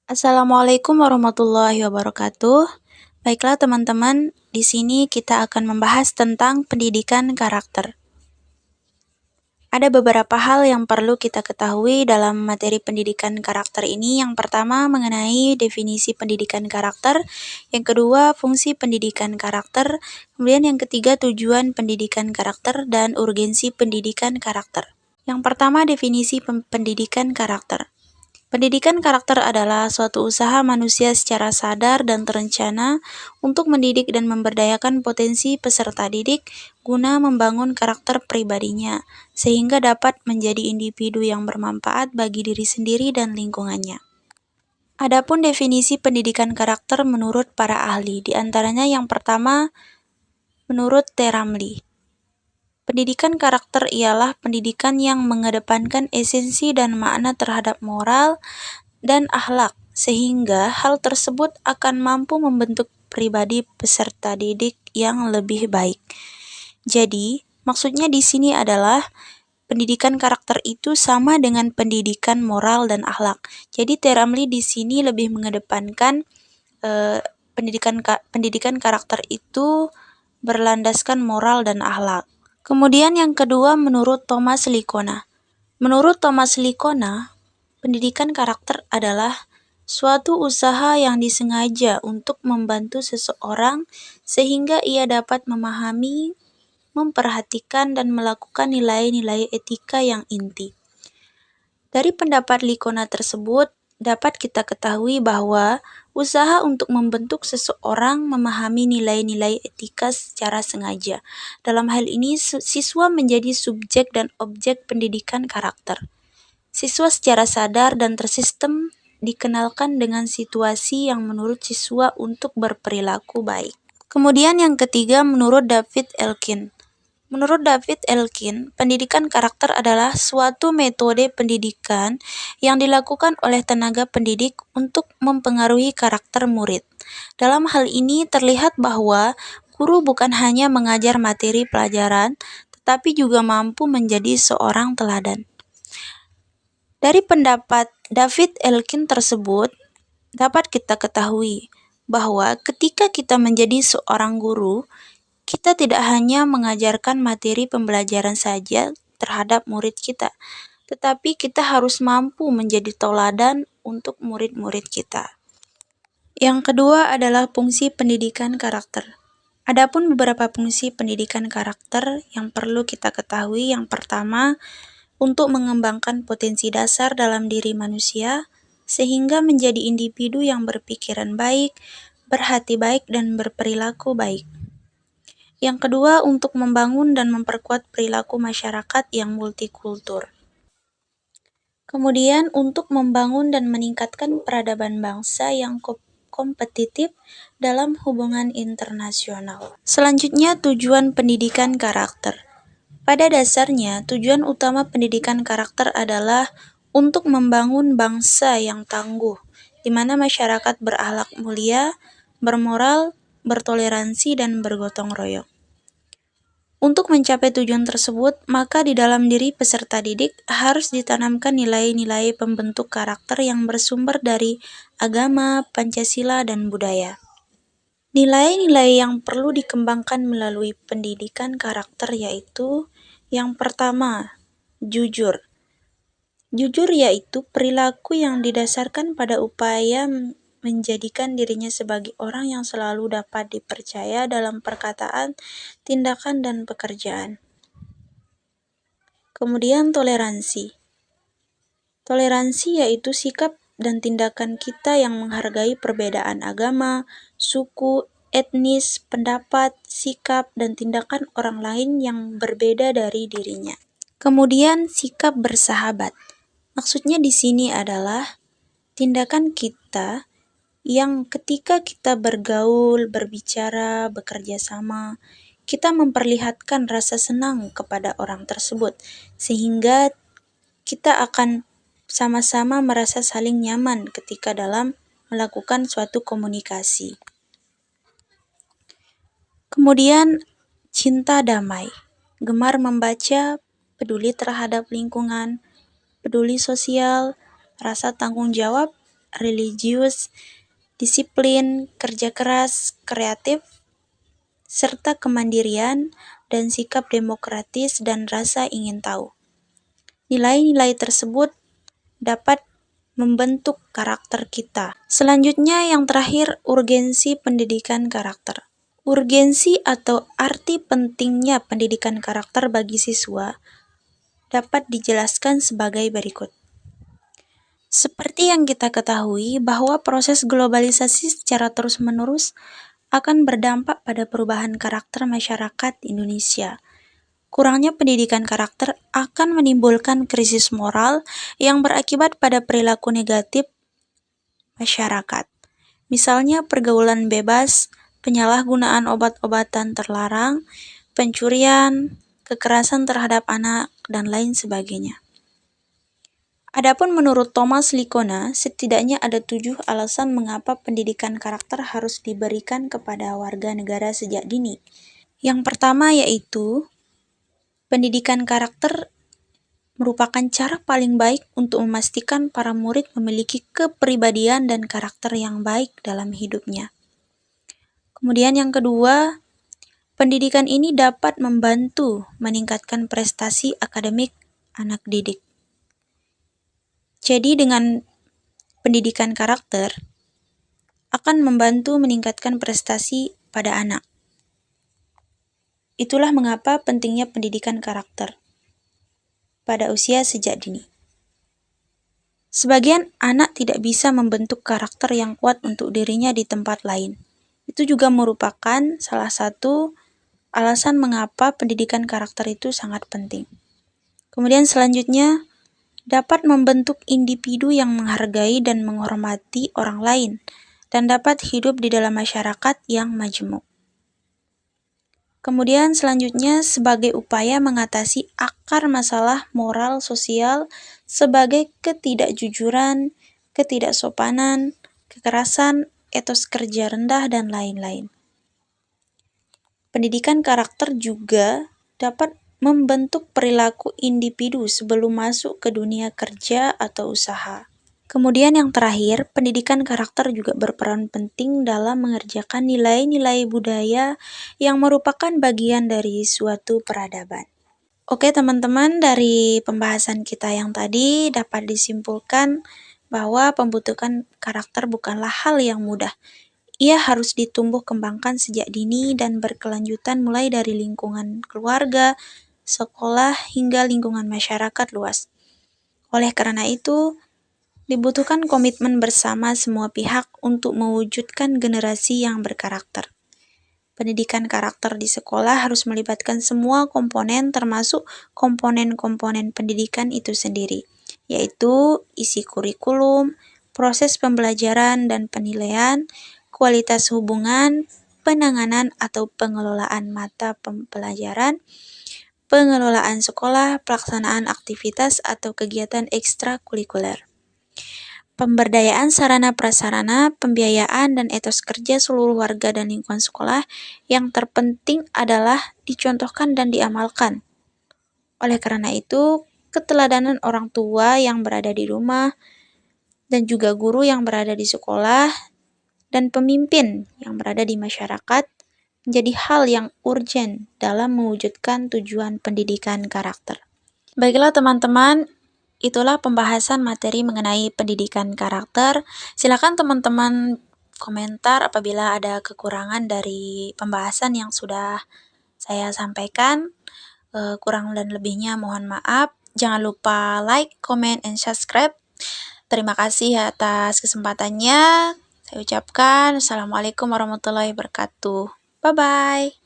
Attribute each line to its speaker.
Speaker 1: Assalamualaikum warahmatullahi wabarakatuh. Baiklah teman-teman, di sini kita akan membahas tentang pendidikan karakter. Ada beberapa hal yang perlu kita ketahui dalam materi pendidikan karakter ini. Yang pertama mengenai definisi pendidikan karakter, yang kedua fungsi pendidikan karakter, kemudian yang ketiga tujuan pendidikan karakter dan urgensi pendidikan karakter. Yang pertama definisi pendidikan karakter. Pendidikan karakter adalah suatu usaha manusia secara sadar dan terencana untuk mendidik dan memberdayakan potensi peserta didik guna membangun karakter pribadinya, sehingga dapat menjadi individu yang bermanfaat bagi diri sendiri dan lingkungannya. Adapun definisi pendidikan karakter menurut para ahli, di antaranya yang pertama, menurut T. Ramlee. Pendidikan karakter ialah pendidikan yang mengedepankan esensi dan makna terhadap moral dan akhlak, sehingga hal tersebut akan mampu membentuk pribadi peserta didik yang lebih baik. Jadi, maksudnya di sini adalah pendidikan karakter itu sama dengan pendidikan moral dan akhlak. Jadi, T. Ramlee di sini lebih mengedepankan pendidikan karakter itu berlandaskan moral dan akhlak. Kemudian yang kedua menurut Thomas Licona. Menurut Thomas Licona, pendidikan karakter adalah suatu usaha yang disengaja untuk membantu seseorang sehingga ia dapat memahami, memperhatikan, dan melakukan nilai-nilai etika yang inti. Dari pendapat Licona tersebut, dapat kita ketahui bahwa usaha untuk membentuk seseorang memahami nilai-nilai etika secara sengaja. Dalam hal ini, siswa menjadi subjek dan objek pendidikan karakter. Siswa secara sadar dan tersistem dikenalkan dengan situasi yang menurut siswa untuk berperilaku baik. Kemudian yang ketiga menurut David Elkin. Menurut David Elkin, pendidikan karakter adalah suatu metode pendidikan yang dilakukan oleh tenaga pendidik untuk mempengaruhi karakter murid. Dalam hal ini terlihat bahwa guru bukan hanya mengajar materi pelajaran, tetapi juga mampu menjadi seorang teladan. Dari pendapat David Elkin tersebut, dapat kita ketahui bahwa ketika kita menjadi seorang guru, kita tidak hanya mengajarkan materi pembelajaran saja terhadap murid kita, tetapi kita harus mampu menjadi tauladan untuk murid-murid kita. Yang kedua adalah fungsi pendidikan karakter. Adapun beberapa fungsi pendidikan karakter yang perlu kita ketahui, yang pertama, untuk mengembangkan potensi dasar dalam diri manusia, sehingga menjadi individu yang berpikiran baik, berhati baik, dan berperilaku baik. Yang kedua, untuk membangun dan memperkuat perilaku masyarakat yang multikultur. Kemudian, untuk membangun dan meningkatkan peradaban bangsa yang kompetitif dalam hubungan internasional. Selanjutnya, tujuan pendidikan karakter. Pada dasarnya, tujuan utama pendidikan karakter adalah untuk membangun bangsa yang tangguh, di mana masyarakat berakhlak mulia, bermoral, bertoleransi, dan bergotong royong. Untuk mencapai tujuan tersebut, maka di dalam diri peserta didik harus ditanamkan nilai-nilai pembentuk karakter yang bersumber dari agama, Pancasila, dan budaya. Nilai-nilai yang perlu dikembangkan melalui pendidikan karakter yaitu yang pertama, jujur. Jujur yaitu perilaku yang didasarkan pada upaya menjadikan dirinya sebagai orang yang selalu dapat dipercaya dalam perkataan, tindakan, dan pekerjaan. Kemudian toleransi. Toleransi yaitu sikap dan tindakan kita yang menghargai perbedaan agama, suku, etnis, pendapat, sikap, dan tindakan orang lain yang berbeda dari dirinya. Kemudian sikap bersahabat. Maksudnya di sini adalah tindakan kita yang ketika kita bergaul, berbicara, bekerja sama, kita memperlihatkan rasa senang kepada orang tersebut, sehingga kita akan sama-sama merasa saling nyaman ketika dalam melakukan suatu komunikasi. Kemudian, cinta damai, gemar membaca, peduli terhadap lingkungan, peduli sosial, rasa tanggung jawab, religius, disiplin, kerja keras, kreatif, serta kemandirian dan sikap demokratis dan rasa ingin tahu. Nilai-nilai tersebut dapat membentuk karakter kita. Selanjutnya yang terakhir, urgensi pendidikan karakter. Urgensi atau arti pentingnya pendidikan karakter bagi siswa dapat dijelaskan sebagai berikut. Seperti yang kita ketahui bahwa proses globalisasi secara terus-menerus akan berdampak pada perubahan karakter masyarakat Indonesia. Kurangnya pendidikan karakter akan menimbulkan krisis moral yang berakibat pada perilaku negatif masyarakat. Misalnya pergaulan bebas, penyalahgunaan obat-obatan terlarang, pencurian, kekerasan terhadap anak, dan lain sebagainya. Adapun menurut Thomas Likona, setidaknya ada 7 alasan mengapa pendidikan karakter harus diberikan kepada warga negara sejak dini. Yang pertama yaitu, pendidikan karakter merupakan cara paling baik untuk memastikan para murid memiliki kepribadian dan karakter yang baik dalam hidupnya. Kemudian yang kedua, pendidikan ini dapat membantu meningkatkan prestasi akademik anak didik. Jadi dengan pendidikan karakter akan membantu meningkatkan prestasi pada anak. Itulah mengapa pentingnya pendidikan karakter pada usia sejak dini. Sebagian anak tidak bisa membentuk karakter yang kuat untuk dirinya di tempat lain. Itu juga merupakan salah satu alasan mengapa pendidikan karakter itu sangat penting. Kemudian selanjutnya, dapat membentuk individu yang menghargai dan menghormati orang lain, dan dapat hidup di dalam masyarakat yang majemuk. Kemudian selanjutnya, sebagai upaya mengatasi akar masalah moral sosial sebagai ketidakjujuran, ketidaksopanan, kekerasan, etos kerja rendah, dan lain-lain. Pendidikan karakter juga dapat membentuk perilaku individu sebelum masuk ke dunia kerja atau usaha. Kemudian yang terakhir, pendidikan karakter juga berperan penting dalam mengerjakan nilai-nilai budaya yang merupakan bagian dari suatu peradaban. Oke teman-teman, dari pembahasan kita yang tadi dapat disimpulkan bahwa pembentukan karakter bukanlah hal yang mudah. Ia harus ditumbuh kembangkan sejak dini dan berkelanjutan mulai dari lingkungan keluarga, sekolah, hingga lingkungan masyarakat luas. Oleh karena itu, dibutuhkan komitmen bersama semua pihak untuk mewujudkan generasi yang berkarakter. Pendidikan karakter di sekolah harus melibatkan semua komponen termasuk komponen-komponen pendidikan itu sendiri, yaitu isi kurikulum, proses pembelajaran dan penilaian, kualitas hubungan, penanganan atau pengelolaan mata pembelajaran, pengelolaan sekolah, pelaksanaan aktivitas atau kegiatan ekstrakurikuler, pemberdayaan sarana prasarana, pembiayaan dan etos kerja seluruh warga dan lingkungan sekolah. Yang terpenting adalah dicontohkan dan diamalkan. Oleh karena itu, keteladanan orang tua yang berada di rumah dan juga guru yang berada di sekolah dan pemimpin yang berada di masyarakat menjadi hal yang urgen dalam mewujudkan tujuan pendidikan karakter. Baiklah teman-teman, itulah pembahasan materi mengenai pendidikan karakter. Silakan teman-teman komentar apabila ada kekurangan dari pembahasan yang sudah saya sampaikan. Kurang dan lebihnya mohon maaf. Jangan lupa like, comment, and subscribe. Terima kasih atas kesempatannya. Saya ucapkan Assalamualaikum warahmatullahi wabarakatuh. Bye-bye.